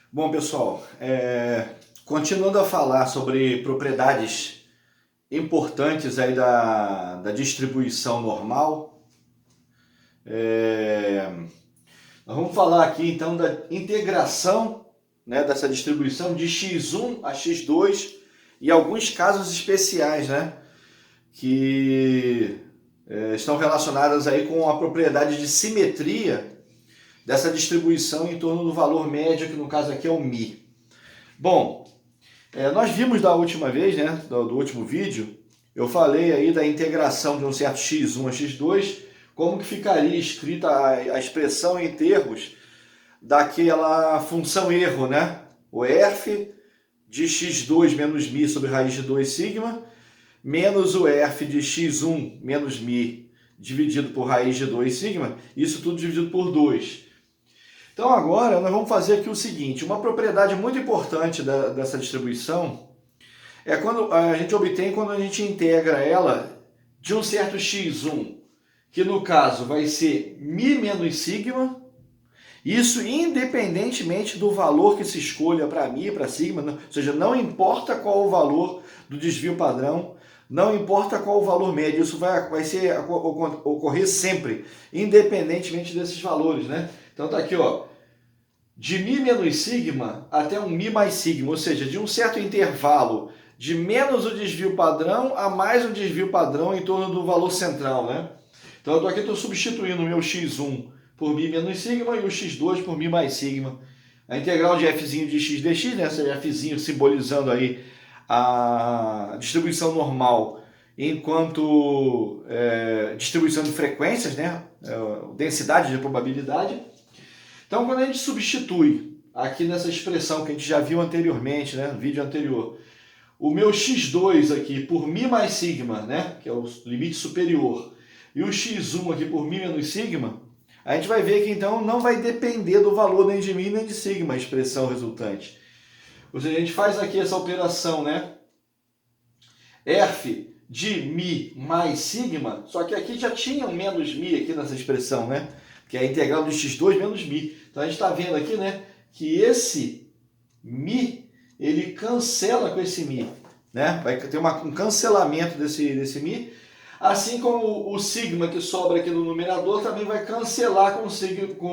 Bom, pessoal, continuando a falar sobre propriedades importantes aí da distribuição normal, nós vamos falar aqui então da integração, né, dessa distribuição de x1 a x2 e alguns casos especiais, né, que estão relacionados aí com a propriedade de simetria dessa distribuição em torno do valor médio, que no caso aqui é o μ. Bom, nós vimos da última vez, né, do último vídeo, eu falei aí da integração de um certo x1 a x2, como que ficaria escrita a expressão em termos daquela função erro, né? O f de x2 menos μ sobre raiz de 2 sigma, menos o f de x1 menos μ dividido por raiz de 2 sigma, isso tudo dividido por 2. Então agora nós vamos fazer aqui o seguinte, uma propriedade muito importante dessa distribuição é quando a gente obtém quando a gente integra ela de um certo x1, que no caso vai ser μ menos sigma, isso independentemente do valor que se escolha para μ e para sigma, ou seja, não importa qual o valor do desvio padrão, não importa qual o valor médio, isso vai ocorrer sempre, independentemente desses valores, né? Então tá aqui, ó, de μ menos sigma até um μ mais sigma, ou seja, de um certo intervalo de menos o desvio padrão a mais o desvio padrão em torno do valor central, né? Então eu estou substituindo o meu x1 por μ menos sigma e o x2 por μ mais sigma. A integral de f de x dx, né? Essa f simbolizando aí a distribuição normal enquanto distribuição de frequências, né? Densidade de probabilidade. Então, quando a gente substitui aqui nessa expressão que a gente já viu anteriormente, né, no vídeo anterior, o meu x2 aqui por μ mais sigma, né, que é o limite superior, e o x1 aqui por μ menos sigma, a gente vai ver que então não vai depender do valor nem de μ nem de sigma a expressão resultante. Ou seja, a gente faz aqui essa operação, né, f de μ mais sigma, só que aqui já tinha um menos μ aqui nessa expressão, né? Que é a integral do x2 menos μ. Então a gente está vendo aqui, né, que esse μ, ele cancela com esse μ, né? Vai ter um cancelamento desse μ, assim como o sigma que sobra aqui no numerador também vai cancelar com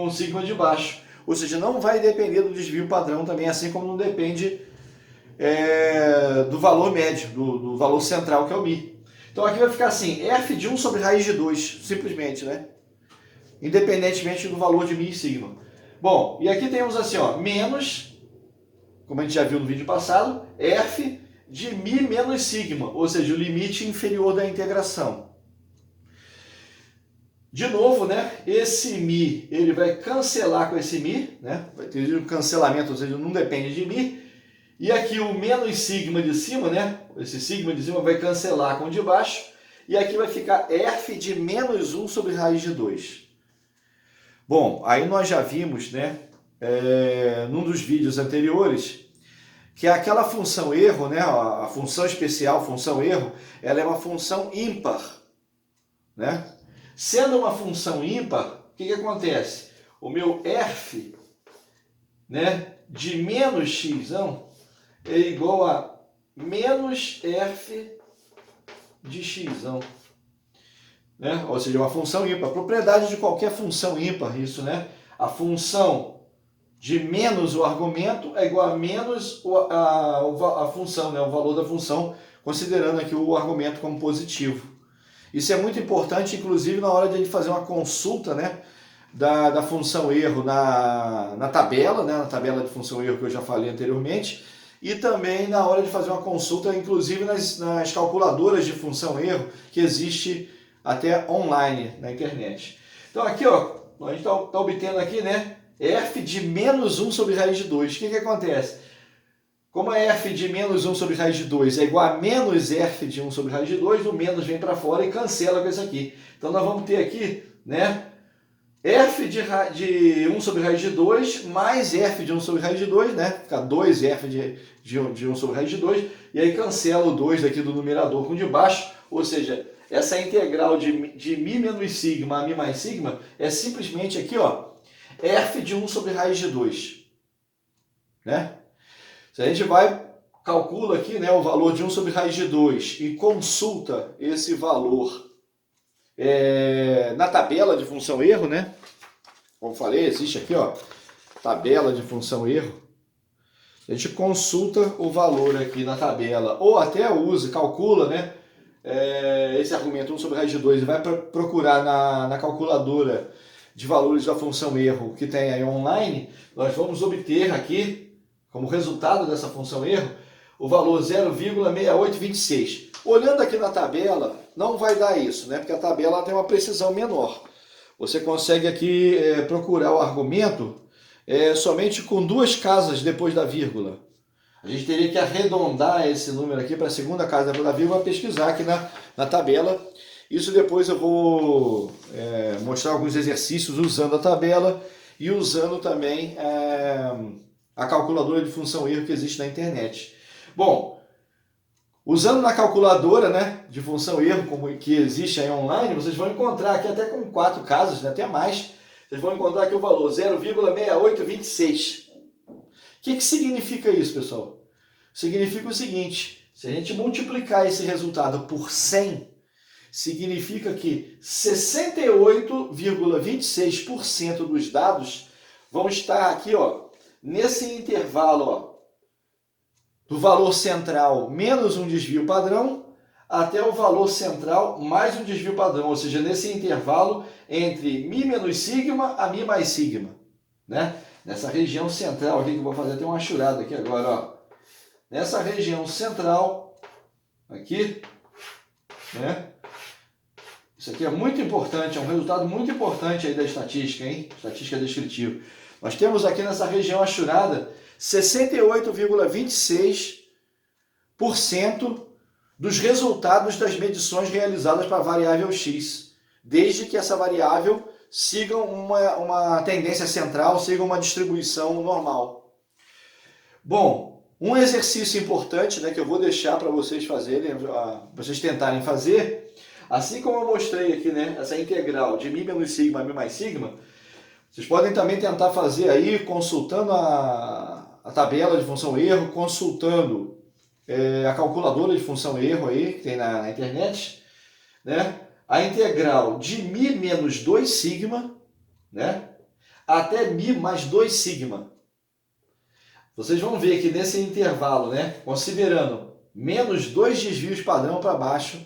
o sigma de baixo. Ou seja, não vai depender do desvio padrão também, assim como não depende do valor médio, do valor central, que é o μ. Então aqui vai ficar assim, f de 1 sobre raiz de 2, simplesmente, né? Independentemente do valor de μ e sigma. Bom, e aqui temos assim, ó, menos, como a gente já viu no vídeo passado, f de μ menos sigma, ou seja, o limite inferior da integração. De novo, né, esse μ, ele vai cancelar com esse μ, né, vai ter um cancelamento, ou seja, não depende de μ, e aqui o menos sigma de cima, né, esse sigma de cima vai cancelar com o de baixo, e aqui vai ficar f de menos 1 sobre raiz de 2. Bom, aí nós já vimos, né, num dos vídeos anteriores, que aquela função erro, né, a função especial, função erro, ela é uma função ímpar, né? Sendo uma função ímpar, o que acontece? O meu f, né, de menos x é igual a menos f de x. Né? Ou seja, uma função ímpar. A propriedade de qualquer função ímpar, isso, né? A função de menos o argumento é igual a menos a função, né? O valor da função, considerando aqui o argumento como positivo. Isso é muito importante, inclusive, na hora de a gente fazer uma consulta, né, da função erro na tabela, né? Na tabela de função erro que eu já falei anteriormente, e também na hora de fazer uma consulta, inclusive nas calculadoras de função erro que existe até online na internet. Então aqui, ó, a gente está obtendo aqui, né, f de menos 1 sobre raiz de 2. O que acontece? Como a f de menos 1 sobre raiz de 2 é igual a menos f de 1 sobre raiz de 2, o menos vem para fora e cancela com isso aqui. Então nós vamos ter aqui, né, f de 1 sobre raiz de 2 mais f de 1 sobre raiz de 2, né, fica 2f de 1 sobre raiz de 2, e aí cancela o 2 daqui do numerador com o de baixo, ou seja, essa integral de μ menos sigma a μ mais sigma é simplesmente aqui, ó, f de 1 sobre raiz de 2. né? Se a gente calcula aqui, né, o valor de 1 sobre raiz de 2 e consulta esse valor na tabela de função erro, né? Como falei, existe aqui, ó, tabela de função erro. A gente consulta o valor aqui na tabela, ou até calcula, né, esse argumento 1 sobre raiz de 2 e vai procurar na calculadora de valores da função erro que tem aí online, nós vamos obter aqui, como resultado dessa função erro, o valor 0,6826. Olhando aqui na tabela, não vai dar isso, né, porque a tabela tem uma precisão menor. Você consegue aqui procurar o argumento somente com 2 casas depois da vírgula. A gente teria que arredondar esse número aqui para a segunda casa depois da vírgula, pesquisar aqui na tabela. Isso depois eu vou mostrar alguns exercícios usando a tabela e usando também a calculadora de função erro que existe na internet. Bom, usando na calculadora, né, de função erro que existe aí online, vocês vão encontrar aqui até com 4 casas, né, até mais, vocês vão encontrar aqui o valor 0,6826. O que significa isso, pessoal? Significa o seguinte: se a gente multiplicar esse resultado por 100, significa que 68,26% dos dados vão estar aqui, ó, nesse intervalo, ó, do valor central menos um desvio padrão até o valor central mais um desvio padrão, ou seja, nesse intervalo entre mi menos sigma a mi mais sigma, né? Nessa região central aqui, que eu vou fazer até uma achurada aqui agora, ó. Nessa região central, aqui, né? Isso aqui é muito importante, é um resultado muito importante aí da estatística, hein? Estatística descritiva. Nós temos aqui nessa região achurada 68,26% dos resultados das medições realizadas para a variável x, desde que essa variável siga uma tendência central, siga uma distribuição normal. Bom, um exercício importante, né, que eu vou deixar para vocês fazerem, vocês tentarem fazer, assim como eu mostrei aqui, né, essa integral de mi menos sigma a mi mais sigma, vocês podem também tentar fazer aí, consultando a tabela de função erro, consultando a calculadora de função erro aí, que tem na internet, né? A integral de mi menos 2 sigma, né, até mi mais 2 sigma. Vocês vão ver que nesse intervalo, né, considerando menos 2 desvios padrão para baixo,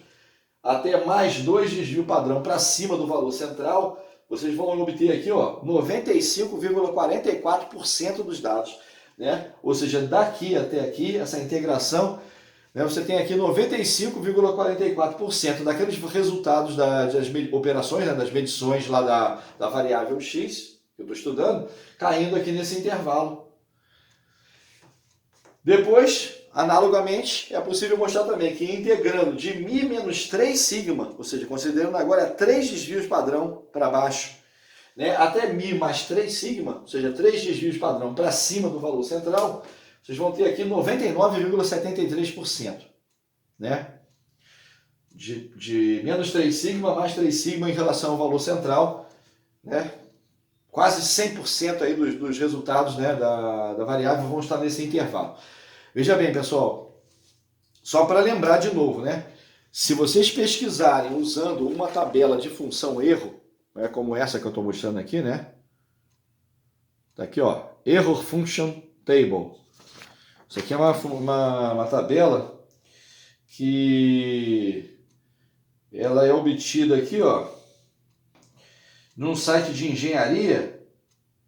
até mais 2 desvios padrão para cima do valor central, vocês vão obter aqui, ó, 95,44% dos dados, né? Ou seja, daqui até aqui, essa integração, né, você tem aqui 95,44% daqueles resultados das operações, né, das medições lá da variável x, que eu estou estudando, caindo aqui nesse intervalo. Depois, analogamente, é possível mostrar também que integrando de mi menos 3 sigma, ou seja, considerando agora 3 desvios padrão para baixo, né, até mi mais 3 sigma, ou seja, 3 desvios padrão para cima do valor central, vocês vão ter aqui 99,73%, né? De menos 3 sigma mais 3 sigma em relação ao valor central, né? Quase 100% aí dos resultados, né, da variável vão estar nesse intervalo. Veja bem, pessoal, só para lembrar de novo, né? Se vocês pesquisarem usando uma tabela de função erro, né, como essa que eu estou mostrando aqui, né? Tá aqui, ó, Error Function Table. Isso aqui é uma tabela que ela é obtida aqui, ó, num site de engenharia,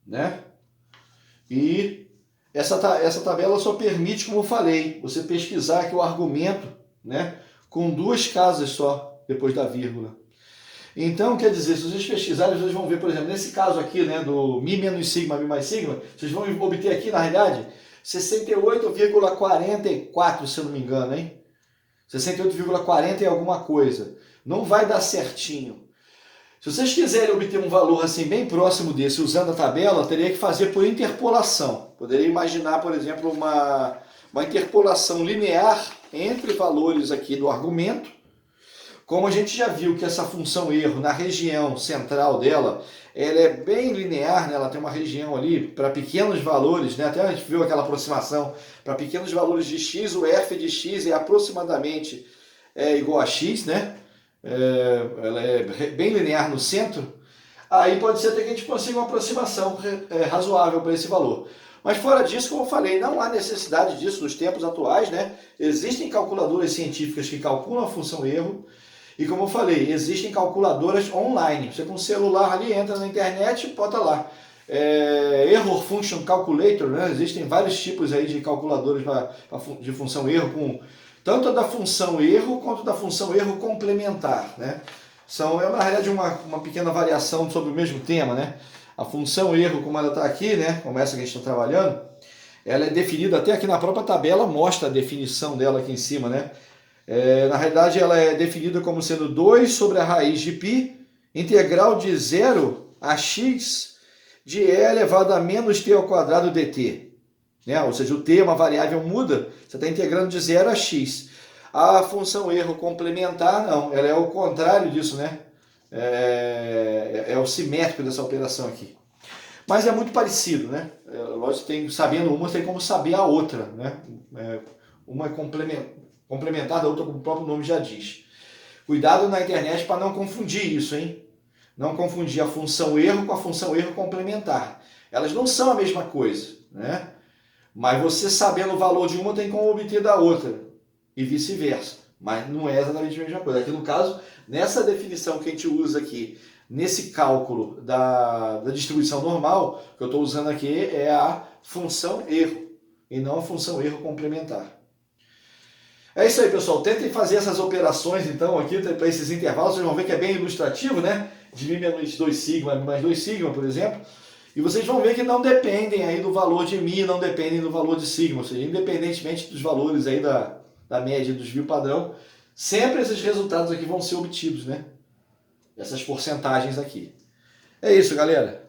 né? E essa tabela só permite, como eu falei, você pesquisar aqui o argumento, né, com 2 casas só depois da vírgula. Então, quer dizer, se vocês pesquisarem, vocês vão ver, por exemplo, nesse caso aqui, né, do mi menos sigma, mi mais sigma, vocês vão obter aqui, na realidade, 68,44, se eu não me engano, hein? 68,40 e alguma coisa. Não vai dar certinho. Se vocês quiserem obter um valor assim bem próximo desse usando a tabela, teria que fazer por interpolação. Poderia imaginar, por exemplo, uma interpolação linear entre valores aqui do argumento, Como a gente já viu que essa função erro na região central dela, ela é bem linear, né? Ela tem uma região ali para pequenos valores, né? Até a gente viu aquela aproximação para pequenos valores de x, o f de x é aproximadamente igual a x, né? Ela é bem linear no centro. Aí pode ser até que a gente consiga uma aproximação razoável para esse valor. Mas fora disso, como eu falei, não há necessidade disso nos tempos atuais, né? Existem calculadoras científicas que calculam a função erro. E como eu falei, existem calculadoras online. Você com o celular ali, entra na internet e bota lá. Error Function Calculator, né? Existem vários tipos aí de calculadoras de função erro, com tanto da função erro quanto da função erro complementar, né? Na realidade, uma pequena variação sobre o mesmo tema, né? A função erro, como ela está aqui, né? Como essa que a gente está trabalhando, ela é definida, até aqui na própria tabela mostra a definição dela aqui em cima, né? Na realidade, ela é definida como sendo 2 sobre a raiz de π, integral de 0 a x de e elevado a menos t ao quadrado dt. Né? Ou seja, o t é uma variável muda, você está integrando de 0 a x. A função erro complementar, não, ela é o contrário disso, né? É o simétrico dessa operação aqui. Mas é muito parecido, né? Lógico, sabendo uma, tem como saber a outra, né? Uma é complementar da outra, como o próprio nome já diz. Cuidado na internet para não confundir isso, hein? Não confundir a função erro com a função erro complementar. Elas não são a mesma coisa, né? Mas você sabendo o valor de uma tem como obter da outra e vice-versa. Mas não é exatamente a mesma coisa. Aqui no caso, nessa definição que a gente usa aqui, nesse cálculo da distribuição normal, que eu estou usando aqui é a função erro e não a função erro complementar. É isso aí, pessoal. Tentem fazer essas operações, então, aqui para esses intervalos. Vocês vão ver que é bem ilustrativo, né? De μ menos 2 sigma, mais 2 sigma, por exemplo. E vocês vão ver que não dependem aí do valor de μ, não dependem do valor de sigma. Ou seja, independentemente dos valores aí da média do desvio padrão, sempre esses resultados aqui vão ser obtidos, né? Essas porcentagens aqui. É isso, galera.